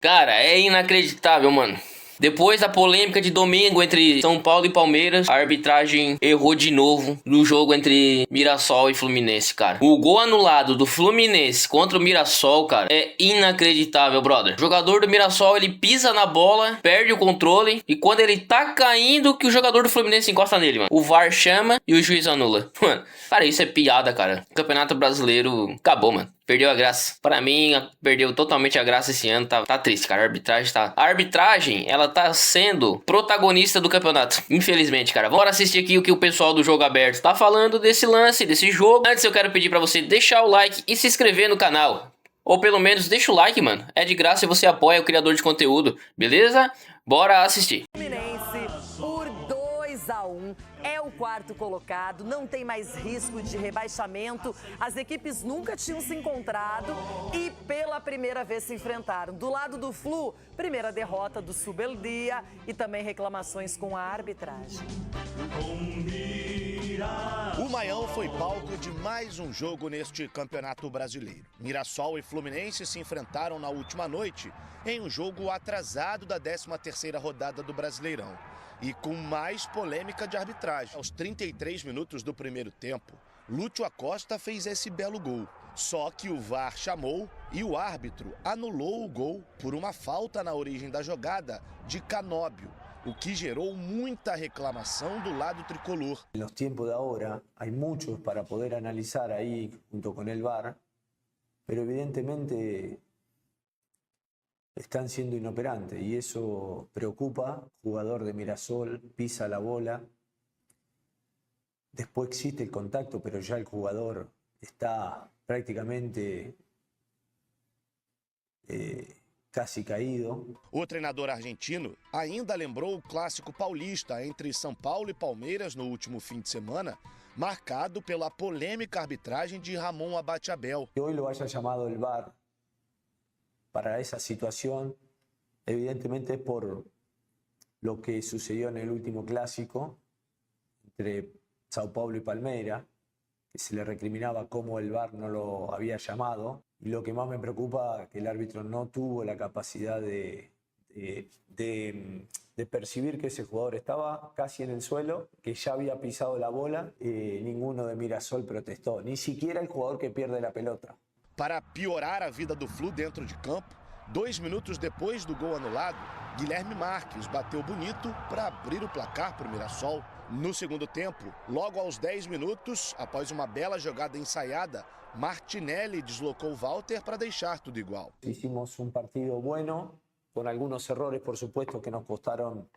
Cara, é inacreditável, mano. Depois da polêmica de domingo entre São Paulo e Palmeiras, a arbitragem errou de novo no jogo entre Mirassol e Fluminense, cara. O gol anulado do Fluminense contra o Mirassol, cara, é inacreditável, brother. O jogador do Mirassol, ele pisa na bola, perde o controle, e quando ele tá caindo, que o jogador do Fluminense encosta nele, mano. O VAR chama e o juiz anula. Mano, cara, isso é piada, cara. O Campeonato Brasileiro acabou, mano. Perdeu a graça. Pra mim, perdeu totalmente a graça esse ano. Tá triste, cara. A arbitragem, ela tá sendo protagonista do campeonato. Infelizmente, cara. Vamos assistir aqui o que o pessoal do Jogo Aberto tá falando desse lance, desse jogo. Antes, eu quero pedir pra você deixar o like e se inscrever no canal. Ou pelo menos deixa o like, mano. É de graça e você apoia o criador de conteúdo. Beleza? Bora assistir. Fluminense por 2-1. É o quarto colocado, não tem mais risco de rebaixamento. As equipes nunca tinham se encontrado e pela primeira vez se enfrentaram. Do lado do Flu, primeira derrota do Subeldia e também reclamações com a arbitragem. O Maião foi palco de mais um jogo neste Campeonato Brasileiro. Mirassol e Fluminense se enfrentaram na última noite em um jogo atrasado da 13ª rodada do Brasileirão. E com mais polêmica de arbitragem. Aos 33 minutos do primeiro tempo, Lúcio Acosta fez esse belo gol. Só que o VAR chamou e o árbitro anulou o gol por uma falta na origem da jogada de Canóbio, o que gerou muita reclamação do lado tricolor. Nos tempos de agora, há muitos para poder analisar aí junto com o VAR, mas evidentemente están siendo inoperantes y eso preocupa. Jugador de Mirasol pisa la bola, después existe el contacto, pero ya el jugador está prácticamente casi caído. O treinador argentino ainda lembrou o clássico paulista entre São Paulo e Palmeiras no último fim de semana, marcado pela polêmica arbitragem de Ramon Abate-Abel. Que hoy lo haya llamado el VAR para esa situación, evidentemente es por lo que sucedió en el último clásico entre Sao Paulo y Palmeiras, que se le recriminaba cómo el VAR no lo había llamado. Y lo que más me preocupa es que el árbitro no tuvo la capacidad de percibir que ese jugador estaba casi en el suelo, que ya había pisado la bola. Ninguno de Mirasol protestó, ni siquiera el jugador que pierde la pelota. Para piorar a vida do Flu dentro de campo, 2 minutos depois do gol anulado, Guilherme Marques bateu bonito para abrir o placar para o Mirassol. No segundo tempo, logo aos 10 minutos, após uma bela jogada ensaiada, Martinelli deslocou Walter para deixar tudo igual. Hicimos un partido bueno, con algunos errores, por supuesto, que nos costaron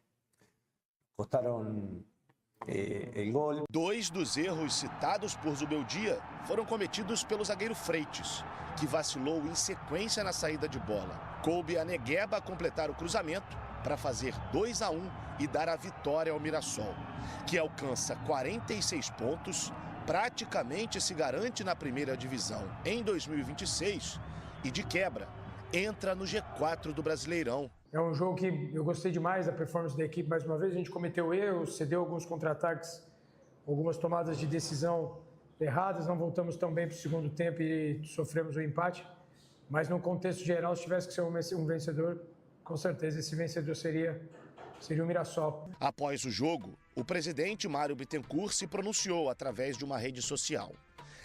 el gol. 2 dos erros citados por Zubeldia foram cometidos pelo zagueiro Freitas, que vacilou em sequência na saída de bola. Coube a Negueba completar o cruzamento para fazer 2-1 e dar a vitória ao Mirassol, que alcança 46 pontos, praticamente se garante na primeira divisão em 2026 e, de quebra, entra no G4 do Brasileirão. É um jogo que eu gostei demais da performance da equipe. Mais uma vez, a gente cometeu erros, cedeu alguns contra-ataques, algumas tomadas de decisão erradas. Não voltamos tão bem para o segundo tempo e sofremos o empate. Mas, no contexto geral, se tivesse que ser um vencedor, com certeza esse vencedor seria o Mirassol. Após o jogo, o presidente Mário Bittencourt se pronunciou através de uma rede social.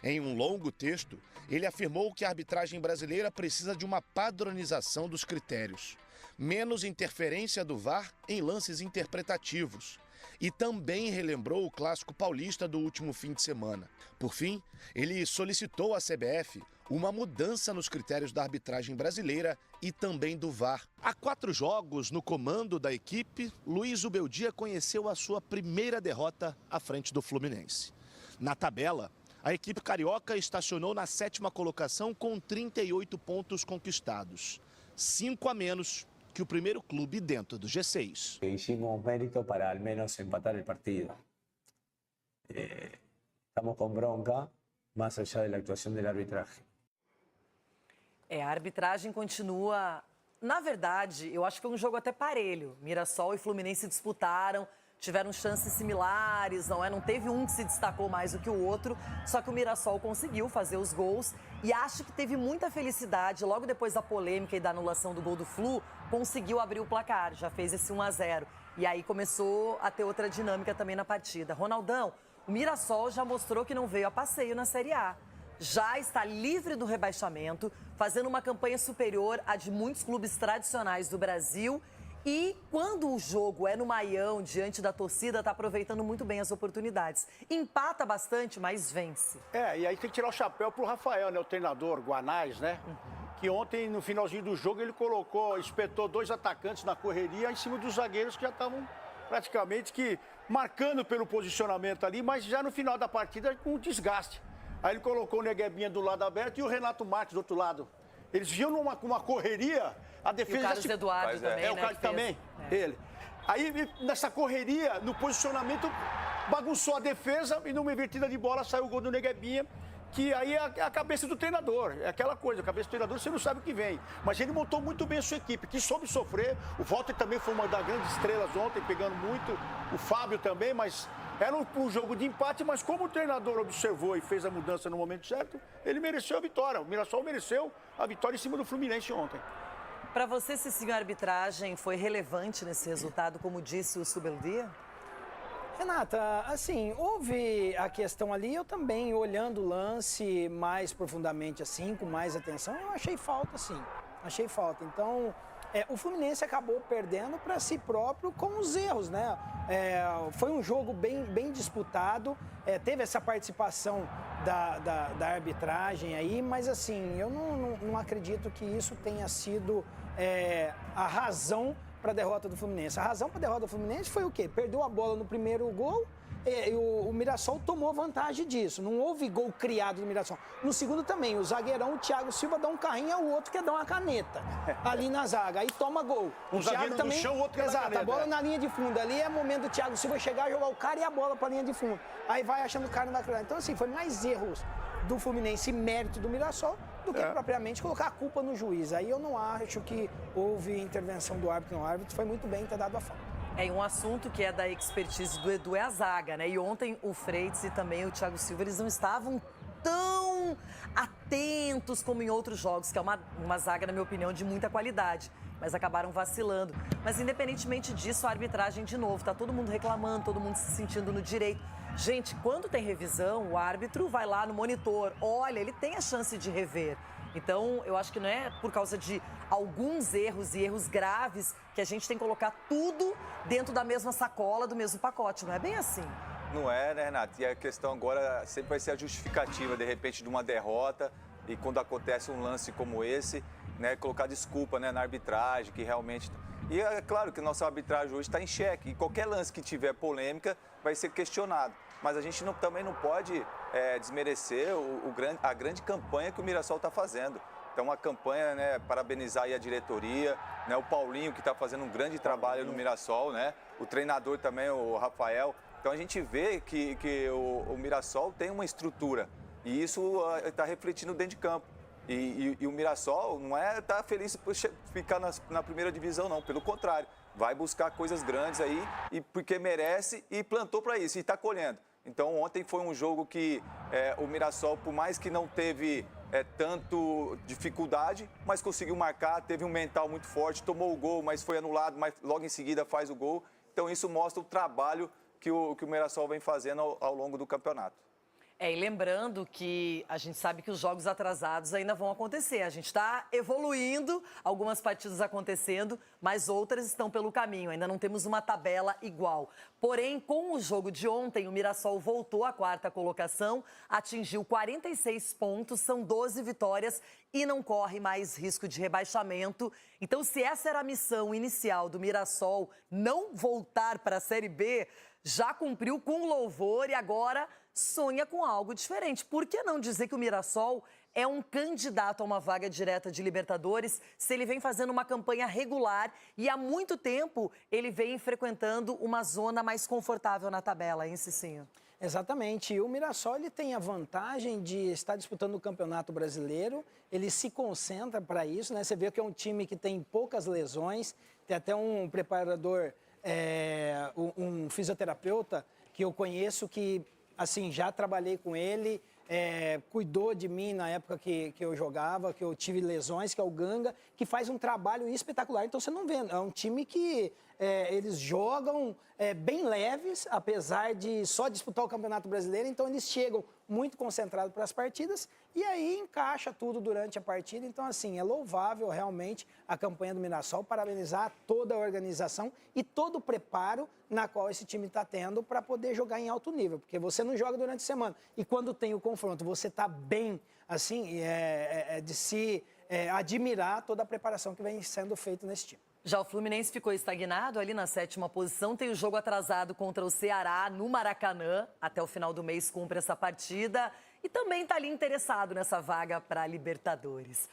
Em um longo texto, ele afirmou que a arbitragem brasileira precisa de uma padronização dos critérios, menos interferência do VAR em lances interpretativos. E também relembrou o clássico paulista do último fim de semana. Por fim, ele solicitou à CBF uma mudança nos critérios da arbitragem brasileira e também do VAR. Há 4 jogos no comando da equipe, Luiz Zubeldia conheceu a sua primeira derrota à frente do Fluminense. Na tabela, a equipe carioca estacionou na 7ª colocação com 38 pontos conquistados, 5 a menos que o primeiro clube dentro do G6. Hicimos mérito para al menos empatar el partido. Estamos con bronca, más allá de la actuación del arbitraje. A arbitragem continua. Na verdade, eu acho que foi um jogo até parelho. Mirassol e Fluminense disputaram, tiveram chances similares, não é? Não teve um que se destacou mais do que o outro, só que o Mirassol conseguiu fazer os gols e acho que teve muita felicidade. Logo depois da polêmica e da anulação do gol do Flu, conseguiu abrir o placar, já fez esse 1-0. E aí começou a ter outra dinâmica também na partida. Ronaldão, o Mirassol já mostrou que não veio a passeio na Série A. Já está livre do rebaixamento, fazendo uma campanha superior à de muitos clubes tradicionais do Brasil. E quando o jogo é no Maião, diante da torcida, está aproveitando muito bem as oportunidades. Empata bastante, mas vence. E aí tem que tirar o chapéu pro Rafael, né? O treinador, Guanais, né? Que ontem, no finalzinho do jogo, ele espetou 2 atacantes na correria em cima dos zagueiros que já estavam praticamente marcando pelo posicionamento ali, mas já no final da partida com desgaste. Aí ele colocou o Neguebinha do lado aberto e o Renato Marques do outro lado. Eles viam numa correria, a defesa... E o Carlos Eduardo também, o Carlos também, ele. Aí, nessa correria, no posicionamento, bagunçou a defesa e numa invertida de bola saiu o gol do Neguebinha, que aí é a cabeça do treinador. É aquela coisa, a cabeça do treinador, você não sabe o que vem. Mas ele montou muito bem a sua equipe, que soube sofrer. O Walter também foi uma das grandes estrelas ontem, pegando muito. O Fábio também, mas... Era um jogo de empate, mas como o treinador observou e fez a mudança no momento certo, ele mereceu a vitória. O Mirassol mereceu a vitória em cima do Fluminense ontem. Para você, Cicinho, a arbitragem foi relevante nesse resultado, como disse o Subeldia? Renata, assim, houve a questão ali, eu também, olhando o lance mais profundamente, assim, com mais atenção, eu achei falta, sim. Achei falta. Então... o Fluminense acabou perdendo para si próprio com os erros, né? Foi um jogo bem disputado, teve essa participação da arbitragem aí, mas assim, eu não acredito que isso tenha sido a razão para a derrota do Fluminense. A razão para a derrota do Fluminense foi o quê? Perdeu a bola no primeiro gol. O Mirassol tomou vantagem disso. Não houve gol criado no Mirassol. No segundo também, o zagueirão, o Thiago Silva, dá um carrinho, o outro quer dar uma caneta ali na zaga. Aí toma gol. Um zagueiro também, no chão, o outro quer dar caneta. A bola na linha de fundo. Ali é momento do Thiago Silva chegar, jogar o cara e a bola para a linha de fundo. Aí vai achando o cara não vai criar. Então, assim, foi mais erros do Fluminense e mérito do Mirassol do que propriamente colocar a culpa no juiz. Aí eu não acho que houve intervenção do árbitro. Não, o árbitro foi muito bem ter dado a falta. Um assunto que é da expertise do Edu é a zaga, né? E ontem o Freitas e também o Thiago Silva, eles não estavam tão atentos como em outros jogos, que é uma zaga, na minha opinião, de muita qualidade. Mas acabaram vacilando. Mas independentemente disso, a arbitragem, de novo, tá todo mundo reclamando, todo mundo se sentindo no direito. Gente, quando tem revisão, o árbitro vai lá no monitor, olha, ele tem a chance de rever. Então, eu acho que não é por causa de alguns erros e erros graves que a gente tem que colocar tudo dentro da mesma sacola, do mesmo pacote. Não é bem assim. Não é, né, Renato? E a questão agora sempre vai ser a justificativa, de repente, de uma derrota. E quando acontece um lance como esse, né, colocar desculpa, né, na arbitragem, que realmente... E é claro que a nossa arbitragem hoje está em xeque. E qualquer lance que tiver polêmica vai ser questionado. Mas a gente também não pode desmerecer a grande campanha que o Mirassol está fazendo. Então, uma campanha, né, parabenizar aí a diretoria, né, o Paulinho, que está fazendo um grande trabalho no Mirassol, né, o treinador também, o Rafael. Então, a gente vê que o Mirassol tem uma estrutura e isso está refletindo dentro de campo. E o Mirassol não tá feliz por ficar na primeira divisão, não. Pelo contrário, vai buscar coisas grandes aí, e porque merece e plantou para isso e está colhendo. Então, ontem foi um jogo que o Mirassol, por mais que não teve tanto dificuldade, mas conseguiu marcar, teve um mental muito forte, tomou o gol, mas foi anulado, mas logo em seguida faz o gol. Então, isso mostra o trabalho que o Mirassol vem fazendo ao longo do campeonato. E lembrando que a gente sabe que os jogos atrasados ainda vão acontecer. A gente está evoluindo, algumas partidas acontecendo, mas outras estão pelo caminho. Ainda não temos uma tabela igual. Porém, com o jogo de ontem, o Mirassol voltou à 4ª colocação, atingiu 46 pontos, são 12 vitórias e não corre mais risco de rebaixamento. Então, se essa era a missão inicial do Mirassol, não voltar para a Série B, já cumpriu com louvor e agora sonha com algo diferente. Por que não dizer que o Mirassol é um candidato a uma vaga direta de Libertadores se ele vem fazendo uma campanha regular e há muito tempo ele vem frequentando uma zona mais confortável na tabela, hein, Cicinho? Exatamente. E o Mirassol ele tem a vantagem de estar disputando o Campeonato Brasileiro, ele se concentra para isso, né? Você vê que é um time que tem poucas lesões, tem até um preparador um fisioterapeuta que eu conheço que, assim, já trabalhei com ele, cuidou de mim na época que eu jogava, que eu tive lesões, que é o Ganga, que faz um trabalho espetacular. Então você não vê, é um time que eles jogam bem leves, apesar de só disputar o Campeonato Brasileiro, então eles chegam muito concentrados para as partidas e aí encaixa tudo durante a partida. Então, assim, é louvável realmente a campanha do Mirassol, parabenizar toda a organização e todo o preparo na qual esse time está tendo para poder jogar em alto nível, porque você não joga durante a semana e quando tem o confronto você está bem, assim, de se admirar toda a preparação que vem sendo feita nesse time. Já o Fluminense ficou estagnado ali na 7ª posição, tem o jogo atrasado contra o Ceará no Maracanã, até o final do mês cumpre essa partida e também está ali interessado nessa vaga para a Libertadores.